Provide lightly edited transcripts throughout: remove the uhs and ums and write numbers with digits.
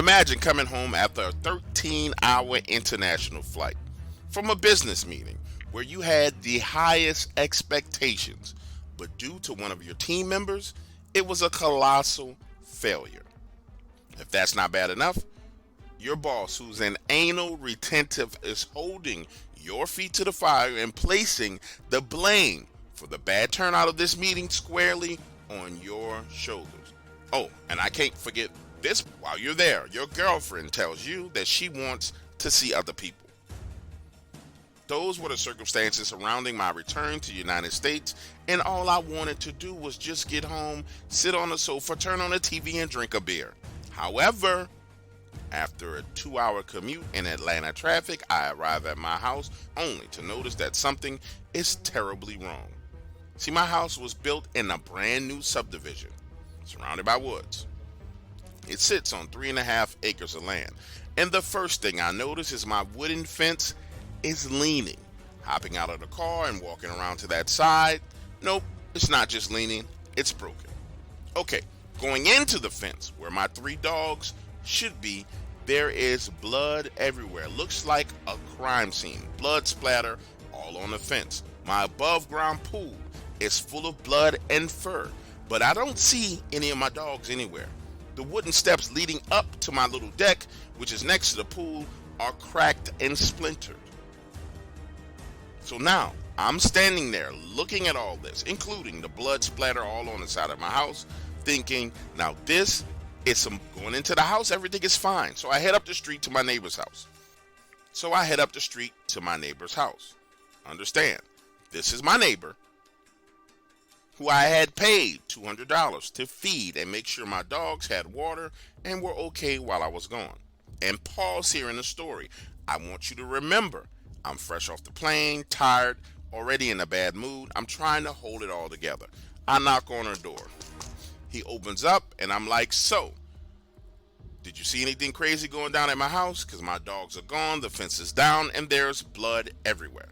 Imagine coming home after a 13-hour international flight from a business meeting where you had the highest expectations, but due to one of your team members, it was a colossal failure. If that's not bad enough, your boss, who's an anal retentive, is holding your feet to the fire and placing the blame for the bad turnout of this meeting squarely on your shoulders. Oh, and I can't forget this. While you're there, your girlfriend tells you that she wants to see other people. Those were the circumstances surrounding my return to the United States, and all I wanted to do was just get home, sit on the sofa, turn on the TV, and drink a beer. However, after a 2-hour commute in Atlanta traffic, I arrive at my house only to notice that something is terribly wrong. See, my house was built in a brand new subdivision, surrounded by woods. It sits on 3.5 acres of land, and the first thing I notice is my wooden fence is leaning. Hopping out of the car and walking around to that side, nope, it's not just leaning, it's broken. Okay, going into the fence where my 3 dogs should be, there is blood everywhere. Looks like a crime scene. Blood splatter all on the fence. My above ground pool is full of blood and fur, but I don't see any of my dogs anywhere. The wooden steps leading up to my little deck, which is next to the pool, are cracked and splintered. So now, I'm standing there looking at all this, including the blood splatter all on the side of my house, thinking, now this is some going into the house, everything is fine. So I head up the street to my neighbor's house. Understand, this is my neighbor who I had paid $200 to feed and make sure my dogs had water and were okay while I was gone. And pause here in the story. I want you to remember, I'm fresh off the plane, tired, already in a bad mood. I'm trying to hold it all together. I knock on her door. He opens up and I'm like, so, did you see anything crazy going down at my house? Because my dogs are gone, the fence is down, and there's blood everywhere.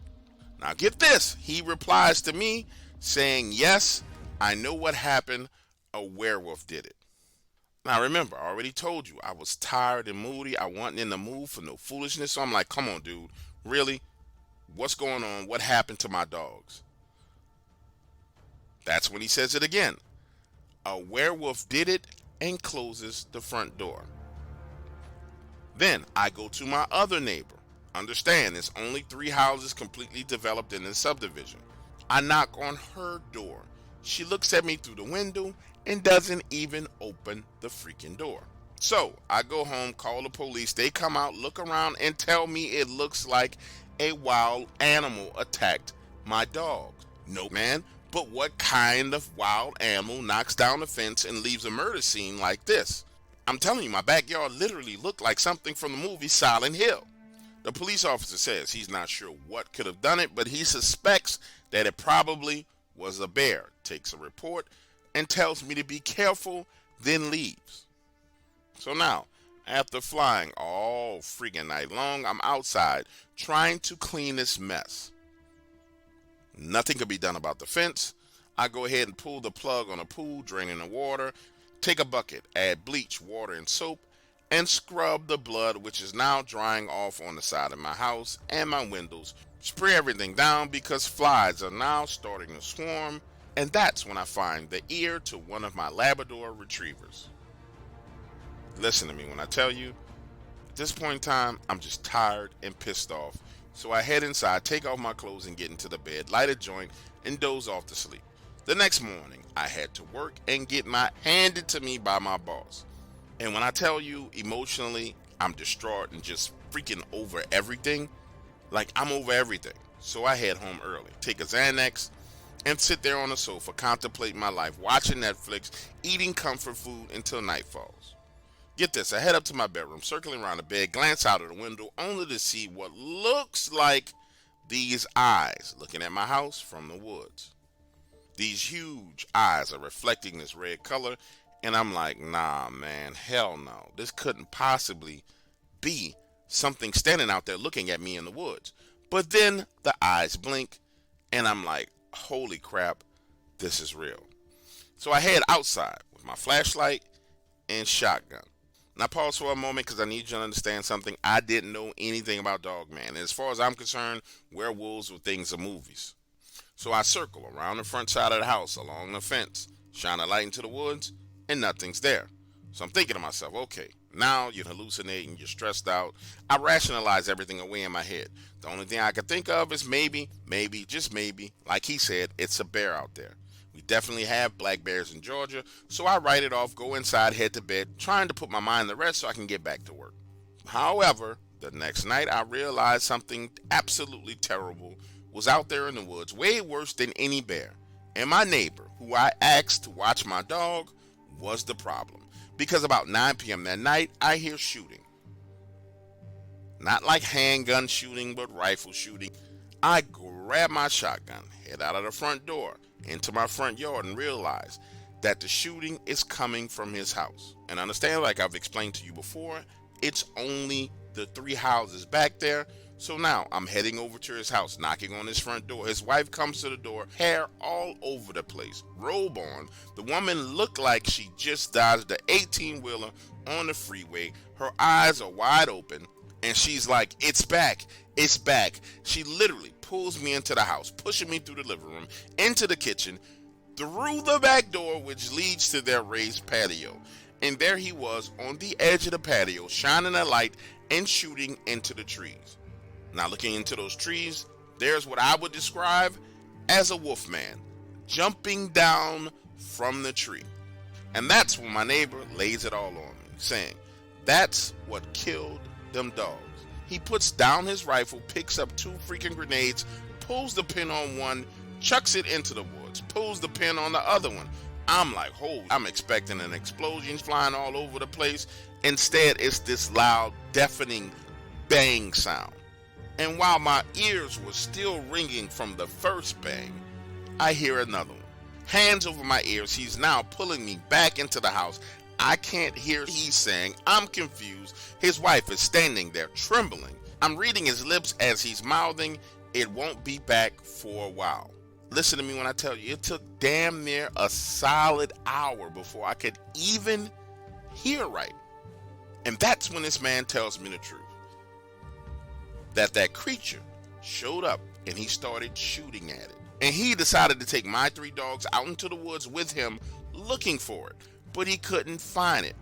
Now get this. He replies to me saying, yes, I know what happened. A werewolf did it. Now remember, I already told you I was tired and moody. I wasn't in the mood for no foolishness. So I'm like, come on, dude. Really? What's going on? What happened to my dogs? That's when he says it again. A werewolf did it, and closes the front door. Then I go to my other neighbor. Understand, there's only 3 houses completely developed in this subdivision. I knock on her door. She looks at me through the window and doesn't even open the freaking door. So I go home, call the police. They come out, look around, and tell me it looks like a wild animal attacked my dog. Nope, man. But what kind of wild animal knocks down the fence and leaves a murder scene like this? I'm telling you, my backyard literally looked like something from the movie Silent Hill. The police officer says he's not sure what could have done it, but he suspects that it probably was a bear. Takes a report and tells me to be careful, then leaves. So now, after flying all freaking night long, I'm outside trying to clean this mess. Nothing could be done about the fence. I go ahead and pull the plug on the pool, draining the water, take a bucket, add bleach, water, and soap, and scrub the blood, which is now drying off on the side of my house and my windows. Spray everything down because flies are now starting to swarm, and that's when I find the ear to one of my Labrador retrievers. Listen to me when I tell you, at this point in time, I'm just tired and pissed off. So I head inside, take off my clothes, and get into the bed, light a joint, and doze off to sleep. The next morning, I had to work and get handed to me by my boss. And when I tell you, emotionally, I'm distraught and just freaking over everything. Like, I'm over everything. So I head home early, take a Xanax, and sit there on the sofa, contemplating my life, watching Netflix, eating comfort food until night falls. Get this, I head up to my bedroom, circling around the bed, glance out of the window, only to see what looks like these eyes looking at my house from the woods. These huge eyes are reflecting this red color, and I'm like, nah, man, hell no. This couldn't possibly be something standing out there looking at me in the woods. But then the eyes blink, and I'm like, holy crap, this is real. So I head outside with my flashlight and shotgun. Now pause for a moment because I need you to understand something. I didn't know anything about Dogman. And as far as I'm concerned, werewolves were things of movies. So I circle around the front side of the house, along the fence, shine a light into the woods, and nothing's there. So I'm thinking to myself, okay, now you're hallucinating, you're stressed out. I rationalize everything away in my head. The only thing I could think of is maybe, just maybe, like he said, it's a bear out there. We definitely have black bears in Georgia, so I write it off, go inside, head to bed, trying to put my mind to rest so I can get back to work. However, the next night I realized something absolutely terrible was out there in the woods, way worse than any bear. And my neighbor, who I asked to watch my dog, was the problem. Because about 9 p.m. that night, I hear shooting. Not like handgun shooting, but rifle shooting. I grab my shotgun, head out of the front door, into my front yard, and realize that the shooting is coming from his house. And understand, like I've explained to you before, it's only the 3 houses back there. So now I'm heading over to his house, knocking on his front door. His wife comes to the door, hair all over the place, robe on. The woman looked like she just dodged the 18-wheeler on the freeway. Her eyes are wide open, and she's like, "It's back, it's back." She literally pulls me into the house, pushing me through the living room, into the kitchen, through the back door, which leads to their raised patio. And there he was on the edge of the patio, shining a light and shooting into the trees. Now looking into those trees, there's what I would describe as a wolf man jumping down from the tree. And that's when my neighbor lays it all on me, saying, "That's what killed them dogs." He puts down his rifle, picks up 2 freaking grenades, pulls the pin on one, chucks it into the woods, pulls the pin on the other one. I'm like, holy, I'm expecting an explosion flying all over the place. Instead, it's this loud, deafening bang sound. And while my ears were still ringing from the first bang, I hear another one. Hands over my ears, he's now pulling me back into the house. I can't hear what he's saying. I'm confused. His wife is standing there trembling. I'm reading his lips as he's mouthing, "It won't be back for a while." Listen to me when I tell you, it took damn near a solid hour before I could even hear right. And that's when this man tells me the truth. That creature showed up and he started shooting at it. And he decided to take my 3 dogs out into the woods with him looking for it, but he couldn't find it.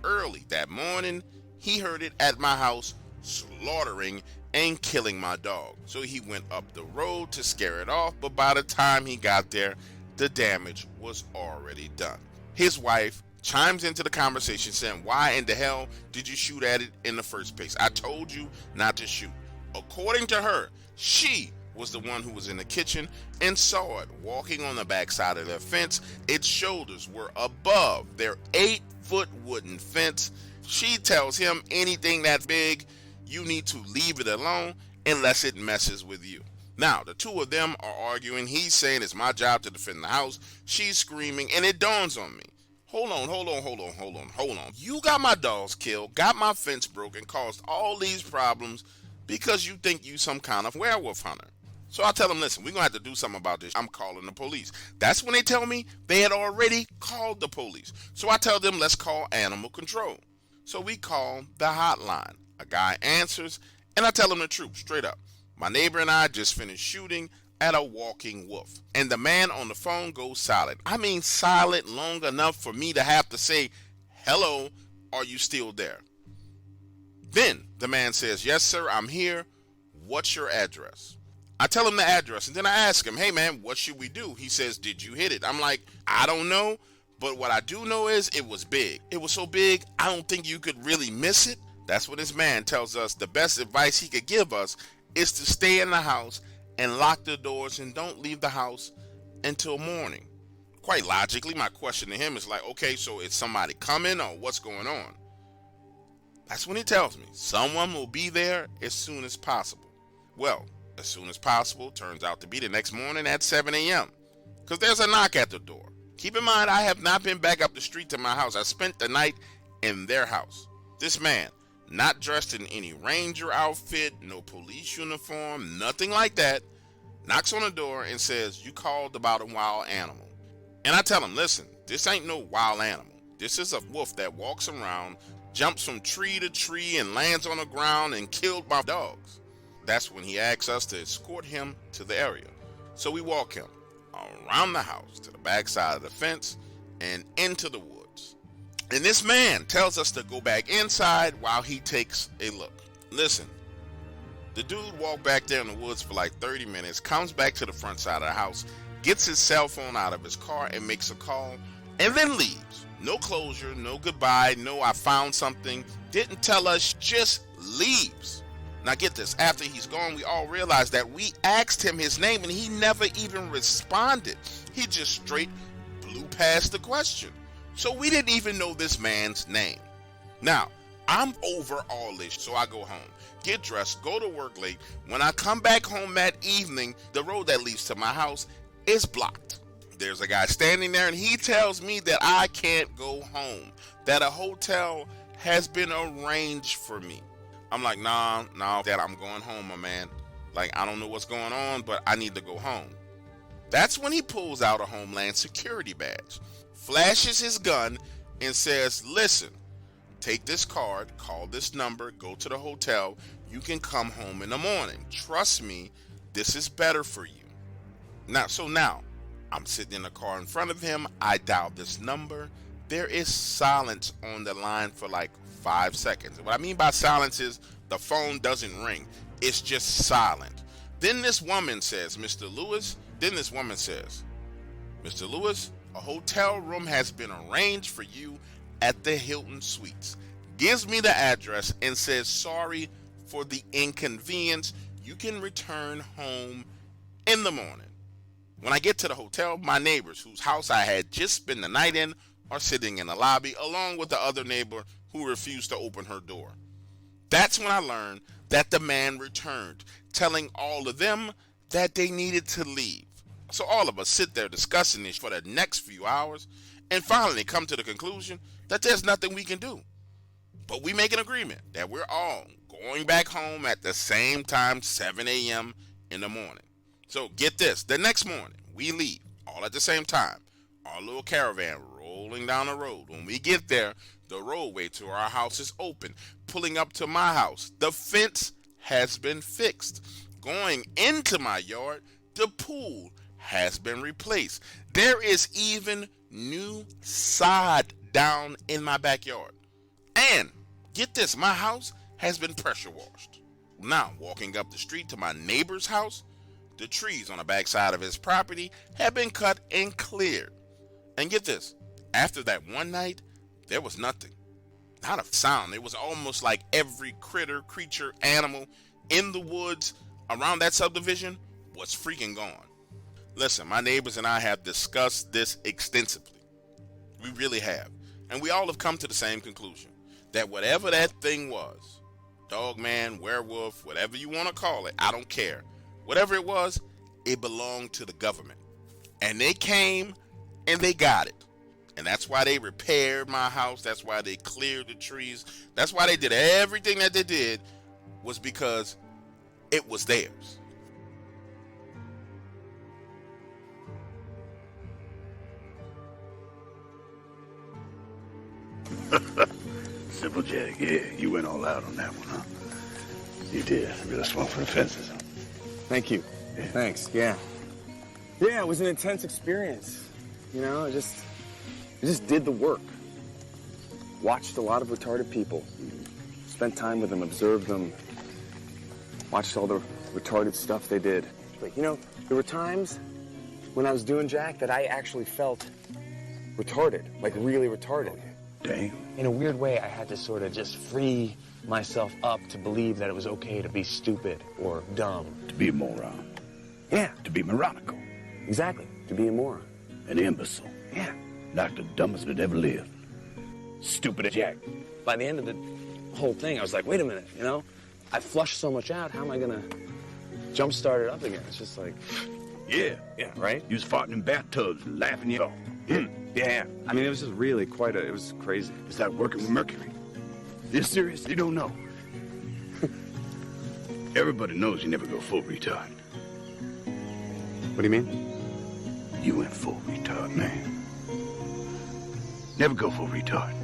Early that morning, he heard it at my house slaughtering and killing my dog. So he went up the road to scare it off, but by the time he got there, the damage was already done. His wife chimes into the conversation saying, "Why in the hell did you shoot at it in the first place? I told you not to shoot." According to her, she was the one who was in the kitchen and saw it walking on the backside of their fence. Its shoulders were above their 8-foot wooden fence. She tells him, "Anything that's big, you need to leave it alone unless it messes with you." Now, the 2 of them are arguing. He's saying it's my job to defend the house. She's screaming, and it dawns on me. Hold on. You got my dogs killed, got my fence broken, caused all these problems because you think you some kind of werewolf hunter. So I tell them, "Listen, we're going to have to do something about this. I'm calling the police." That's when they tell me they had already called the police. So I tell them, "Let's call animal control." So we call the hotline. A guy answers, and I tell him the truth, straight up. My neighbor and I just finished shooting at a walking wolf. And the man on the phone goes silent. I mean silent long enough for me to have to say, "Hello, are you still there?" Then the man says, "Yes, sir, I'm here. What's your address?" I tell him the address, and then I ask him, "Hey, man, what should we do?" He says, "Did you hit it?" I'm like, "I don't know, but what I do know is it was big. It was so big, I don't think you could really miss it." That's when this man tells us the best advice he could give us is to stay in the house and lock the doors and don't leave the house until morning. Quite logically, my question to him is like, okay, so is somebody coming or what's going on? That's when he tells me someone will be there as soon as possible. Well, as soon as possible turns out to be the next morning at 7 a.m. because there's a knock at the door. Keep in mind, I have not been back up the street to my house. I spent the night in their house. This man, not dressed in any ranger outfit, no police uniform, nothing like that, knocks on the door and says, "You called about a wild animal." And I tell him, "Listen, this ain't no wild animal. This is a wolf that walks around jumps from tree to tree and lands on the ground and killed my dogs. That's when he asks us to escort him to the area. So we walk him around the house to the backside of the fence and into the woods. And this man tells us to go back inside while he takes a look. Listen, the dude walked back there in the woods for like 30 minutes, comes back to the front side of the house, gets his cell phone out of his car and makes a call, and then leaves. No closure, no goodbye, no I found something, didn't tell us, just leaves. Now get this, after he's gone, we all realize that we asked him his name and he never even responded. He just straight blew past the question. So we didn't even know this man's name. Now, I'm over all this, so I go home, get dressed, go to work late. When I come back home that evening, the road that leads to my house is blocked. There's a guy standing there and he tells me that I can't go home, that a hotel has been arranged for me. I'm like, nah, Dad, I'm going home, my man. Like, I don't know what's going on, but I need to go home. That's when he pulls out a Homeland Security badge, flashes his gun, and says, listen, take this card, call this number, go to the hotel. You can come home in the morning. Trust me, this is better for you. Now, I'm sitting in the car in front of him. I dial this number. There is silence on the line for like 5 seconds. What I mean by silence is the phone doesn't ring. It's just silent. Then this woman says, Mr. Lewis, Mr. Lewis, a hotel room has been arranged for you at the Hilton Suites. Gives me the address and says, sorry for the inconvenience. You can return home in the morning. When I get to the hotel, my neighbors, whose house I had just spent the night in, are sitting in the lobby, along with the other neighbor who refused to open her door. That's when I learned that the man returned, telling all of them that they needed to leave. So all of us sit there discussing this for the next few hours and finally come to the conclusion that there's nothing we can do. But we make an agreement that we're all going back home at the same time, 7 a.m. in the morning. So get this, the next morning we leave all at the same time, our little caravan rolling down the road. When we get there, the roadway to our house is open. Pulling up to my house, the fence has been fixed. Going into my yard, the pool has been replaced. There is even new sod down in my backyard. And get this, my house has been pressure washed. Now, walking up the street to my neighbor's house, the trees on the backside of his property have been cut and cleared. And get this, after that one night, there was nothing. Not a sound. It was almost like every creature, animal in the woods around that subdivision was freaking gone. Listen, my neighbors and I have discussed this extensively. We really have. And we all have come to the same conclusion, that whatever that thing was, dogman, werewolf, whatever you want to call it, I don't care. Whatever it was, it belonged to the government. And they came and they got it. And that's why they repaired my house. That's why they cleared the trees. That's why they did everything that they did, was because it was theirs. Simple Jack, yeah, you went all out on that one, huh? You did. Really swung for the fences, huh? Thank you. Yeah. Thanks, yeah. Yeah, it was an intense experience. You know, I just did the work. Watched a lot of retarded people. Spent time with them, observed them. Watched all the retarded stuff they did. But, you know, there were times when I was doing Jack that I actually felt retarded, like really retarded. Damn. In a weird way, I had to sort of just free myself up to believe that it was okay to be stupid or dumb. To be a moron. Yeah. To be moronical. Exactly. To be a moron. An imbecile. Yeah. Like the dumbest that ever lived. Stupid Jack. By the end of the whole thing, I was like, wait a minute, you know? I flushed so much out, how am I gonna jumpstart it up again? It's just like... Yeah. Yeah, right? You was farting in bathtubs and laughing you off. Yeah. Yeah. I mean, it was just really it was crazy. It's like working with mercury. You're serious? You don't know. Everybody knows you never go full retard. What do you mean? You went full retard, man. Never go full retard.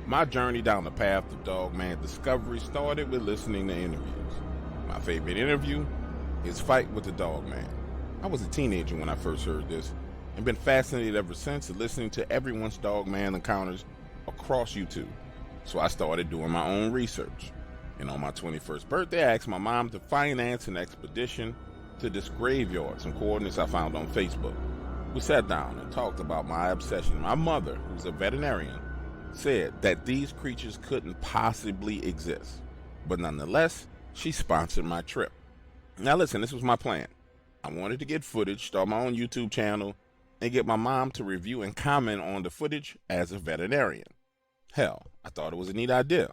My journey down the path to Dogman discovery started with listening to interviews. My favorite interview is Fight with the Dogman. I was a teenager when I first heard this, and been fascinated ever since listening to everyone's Dogman Encounters across YouTube. So I started doing my own research. And on my 21st birthday, I asked my mom to finance an expedition to this graveyard, some coordinates I found on Facebook. We sat down and talked about my obsession. My mother, who's a veterinarian, said that these creatures couldn't possibly exist. But nonetheless, she sponsored my trip. Now listen, this was my plan. I wanted to get footage, start my own YouTube channel, and get my mom to review and comment on the footage as a veterinarian. Hell, I thought it was a neat idea.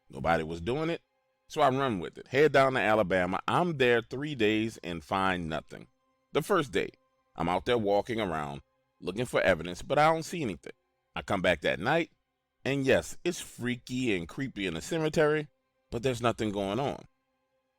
Nobody was doing it, so I run with it. Head down to Alabama. I'm there 3 days and find nothing. The first day, I'm out there walking around, looking for evidence, but I don't see anything. I come back that night, and yes, it's freaky and creepy in the cemetery, but there's nothing going on.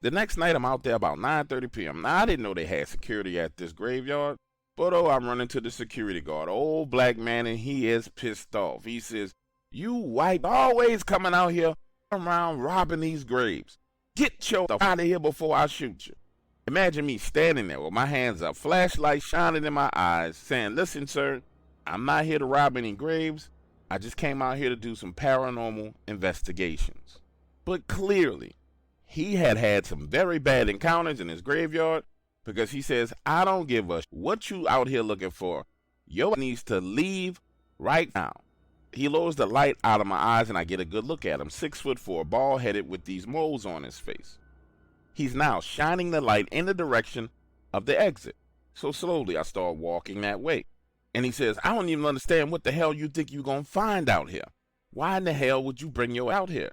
The next night, I'm out there about 9:30 p.m. Now, I didn't know they had security at this graveyard, but I'm running to the security guard, old black man, and he is pissed off. He says, "You white always coming out here around robbing these graves. Get your out of here before I shoot you." Imagine me standing there with my hands up, flashlight shining in my eyes, saying, "Listen, sir, I'm not here to rob any graves. I just came out here to do some paranormal investigations." But clearly, he had some very bad encounters in his graveyard, because he says, "I don't give a what you out here looking for. Yo needs to leave right now." He lowers the light out of my eyes, and I get a good look at him. 6'4", bald-headed with these moles on his face. He's now shining the light in the direction of the exit. So slowly, I start walking that way. And he says, "I don't even understand what the hell you think you're going to find out here. Why in the hell would you bring your out here?"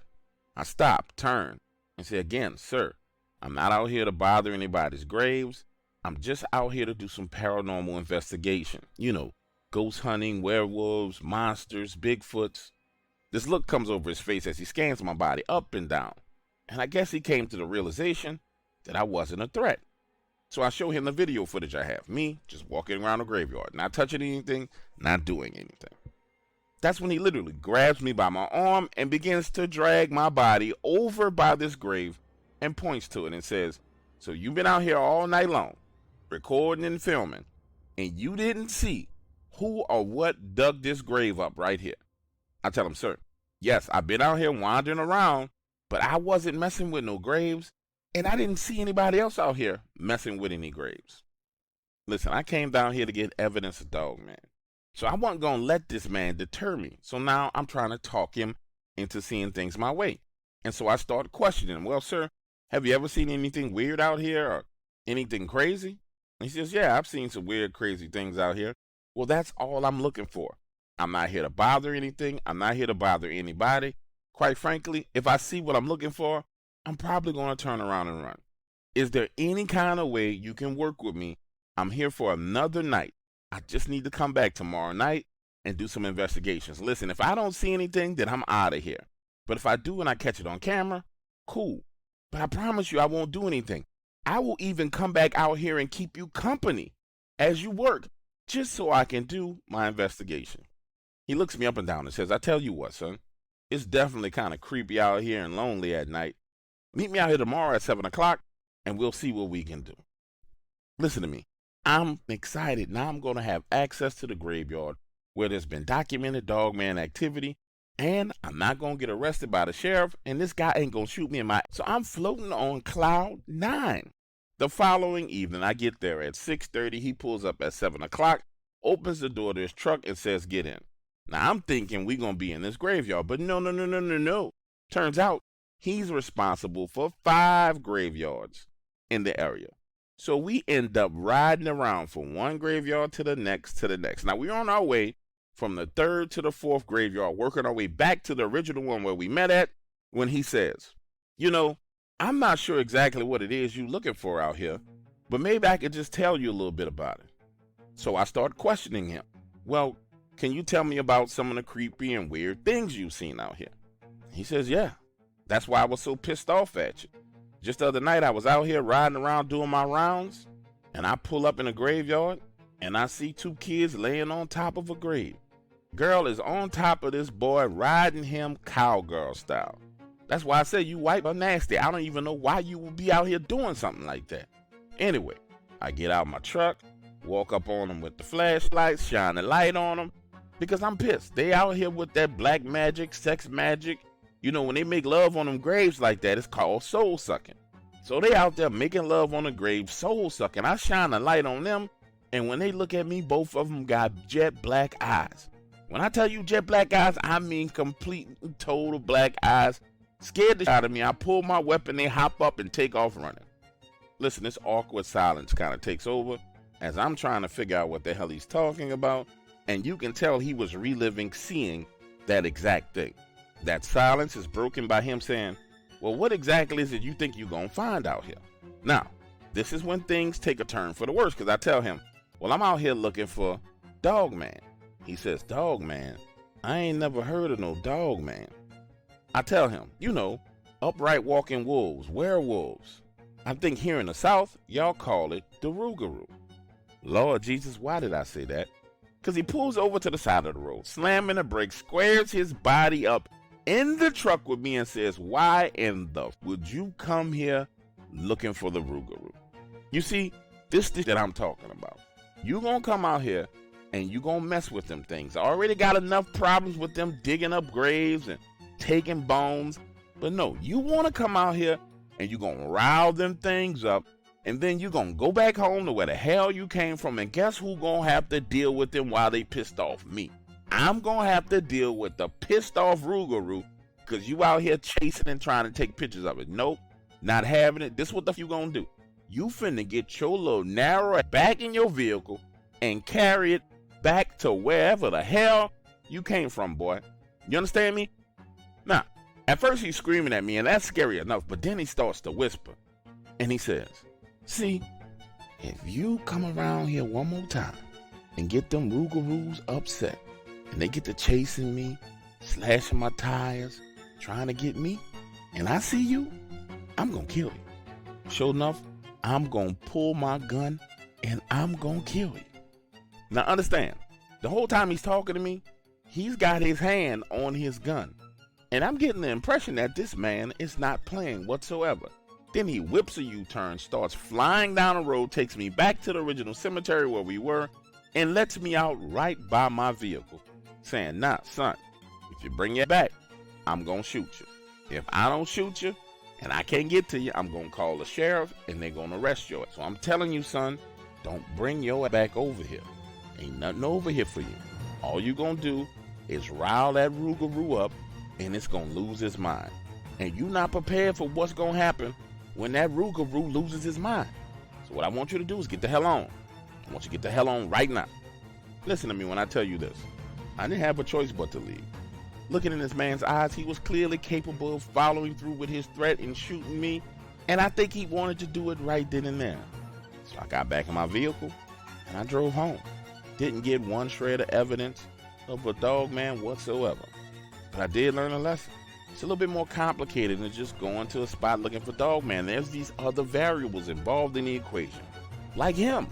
I stop, turn, and say again, "Sir, I'm not out here to bother anybody's graves. I'm just out here to do some paranormal investigation. You know, ghost hunting, werewolves, monsters, bigfoots." This look comes over his face as he scans my body up and down. And I guess he came to the realization that I wasn't a threat. So I show him the video footage I have. Me just walking around the graveyard, not touching anything, not doing anything. That's when he literally grabs me by my arm and begins to drag my body over by this grave and points to it and says, "So you've been out here all night long, recording and filming, and you didn't see who or what dug this grave up right here?" I tell him, "Sir, yes, I've been out here wandering around, but I wasn't messing with no graves, and I didn't see anybody else out here messing with any graves." Listen, I came down here to get evidence of Dogman. So I wasn't going to let this man deter me. So now I'm trying to talk him into seeing things my way. And so I started questioning him. "Well, sir, have you ever seen anything weird out here or anything crazy?" And he says, "Yeah, I've seen some weird, crazy things out here." Well, that's all I'm looking for. I'm not here to bother anything. I'm not here to bother anybody. Quite frankly, if I see what I'm looking for, I'm probably going to turn around and run. Is there any kind of way you can work with me? I'm here for another night. I just need to come back tomorrow night and do some investigations. Listen, if I don't see anything, then I'm out of here. But if I do and I catch it on camera, cool. But I promise you I won't do anything. I will even come back out here and keep you company as you work, just so I can do my investigation." He looks me up and down and says, "I tell you what, son, it's definitely kind of creepy out here and lonely at night. Meet me out here tomorrow at 7 o'clock, and we'll see what we can do." Listen to me. I'm excited. Now I'm going to have access to the graveyard where there's been documented Dogman activity, and I'm not going to get arrested by the sheriff, and this guy ain't going to shoot me in my... So I'm floating on cloud 9. The following evening, I get there at 6:30. He pulls up at 7 o'clock, opens the door to his truck, and says, "Get in." Now, I'm thinking we're going to be in this graveyard, but no. Turns out he's responsible for 5 graveyards in the area. So we end up riding around from one graveyard to the next. Now, we're on our way from the 3rd to the 4th graveyard, working our way back to the original one where we met at, when he says, "You know, I'm not sure exactly what it is you're looking for out here, but maybe I could just tell you a little bit about it." So I start questioning him. "Well, can you tell me about some of the creepy and weird things you've seen out here?" He says, "Yeah, that's why I was so pissed off at you. Just the other night, I was out here riding around doing my rounds, and I pull up in a graveyard, and I see 2 kids laying on top of a grave. Girl is on top of this boy, riding him cowgirl style. That's why I say you white or nasty. I don't even know why you would be out here doing something like that. Anyway, I get out my truck, walk up on them with the flashlights, shine a light on them, because I'm pissed. They out here with that black magic, sex magic. You know, when they make love on them graves like that, it's called soul sucking. So they out there making love on the grave, soul sucking. I shine a light on them, and when they look at me, both of them got jet black eyes. When I tell you jet black eyes, I mean complete and total black eyes. Scared the shit out of me. I pull my weapon, they hop up and take off running. Listen, this awkward silence kind of takes over as I'm trying to figure out what the hell he's talking about, and you can tell he was reliving seeing that exact thing. That silence is broken by him saying, well, what exactly is it you think you're going to find out here? Now, this is when things take a turn for the worse, because I tell him, well, I'm out here looking for Dogman. He says, Dogman? I ain't never heard of no Dogman. I tell him, you know, upright walking wolves, werewolves. I think here in the South, y'all call it the rougarou. Lord Jesus, why did I say that? Because he pulls over to the side of the road, slamming the brakes, squares his body up in the truck with me and says, why in the would you come here looking for the rougarou? You see, this is that I'm talking about. You gonna come out here and you gonna mess with them things. I already got enough problems with them digging up graves and taking bones. But no, you want to come out here and you gonna rile them things up, and then you gonna go back home to where the hell you came from, and guess who gonna have to deal with them while they pissed off? Me. I'm gonna have to deal with the pissed off rougarou because you out here chasing and trying to take pictures of it. Nope, not having it. This what the f you gonna do. You finna get your little narrow back in your vehicle and carry it back to wherever the hell you came from, boy. You understand me? Now, at first he's screaming at me, and that's scary enough, but then he starts to whisper, and he says, see, if you come around here one more time and get them rougarous upset, and they get to chasing me, slashing my tires, trying to get me, and I see you, I'm gonna kill you. Sure enough, I'm gonna pull my gun, and I'm gonna kill you. Now understand, the whole time he's talking to me, he's got his hand on his gun. And I'm getting the impression that this man is not playing whatsoever. Then he whips a U-turn, starts flying down the road, takes me back to the original cemetery where we were, and lets me out right by my vehicle, saying, nah, son, if you bring it back, I'm gonna shoot you. If I don't shoot you, and I can't get to you, I'm gonna call the sheriff, and they're gonna arrest you. So I'm telling you, son, don't bring your back over here. Ain't nothing over here for you. All you gonna do is rile that rougarou up, and it's gonna lose his mind. And you not prepared for what's gonna happen when that rougarou loses his mind. So what I want you to do is get the hell on. I want you to get the hell on right now. Listen to me when I tell you this. I didn't have a choice but to leave. Looking in this man's eyes, he was clearly capable of following through with his threat and shooting me, and I think he wanted to do it right then and there. So I got back in my vehicle, and I drove home. Didn't get one shred of evidence of a Dogman whatsoever. But I did learn a lesson. It's a little bit more complicated than just going to a spot looking for Dogman. There's these other variables involved in the equation. Like him.